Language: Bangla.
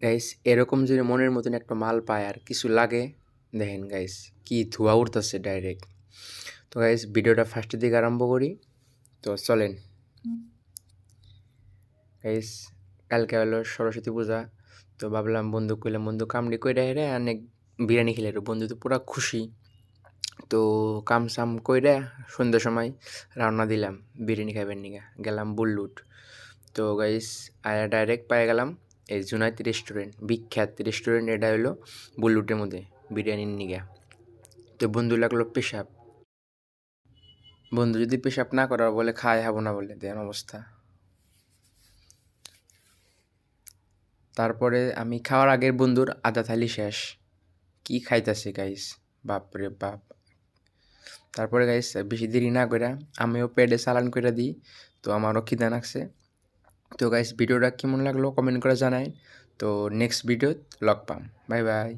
গাইস এরকম যদি মনের মতন একটা মাল পায় আর কিছু লাগে, দেখেন গাইস কি ধোঁয়া উঠতেছে ডাইরেক্ট। তো গাইস ভিডিওটা ফার্স্টের দিকে আরম্ভ করি। তো চলেন গাইস, কালকে হলো সরস্বতী পূজা। তো ভাবলাম বন্ধু কইলাম বন্ধু কামড়ি কইরা হেরে অনেক বিরিয়ানি খেলে, বন্ধু তো পুরা খুশি। তো কাম সাম কইরা সন্ধ্যার সময় রওনা দিলাম বিরিয়ানি খাইবার নিগা, গেলাম বুল্লুট। তো গাইস আয়া ডাইরেক্ট পায়ে গেলাম এই জুনাইদ রেস্টুরেন্ট, বিখ্যাত রেস্টুরেন্ট এটা হলো বুল্লুটের মধ্যে বিরিয়ানির নিগা। তো বন্ধু লাগলো পেশাব, বন্ধু যদি পেশাব না করা বলে খায় হবো না বলে দেন অবস্থা। তারপরে আমি খাওয়ার আগের বন্ধুর আধা থালি শেষ, কি খাইতাছে গাইস, বাপরে বাপ। তারপরে গাইস বেশি দেরি না কইরা আমিও পেটে চালান কইরা দিই। তো আমারও খিদা লাগছে। তো গাইস ভিডিওটা কেমন লাগলো কমেন্ট করে জানাই। তো নেক্সট ভিডিওত লগ পাম, বাই বাই।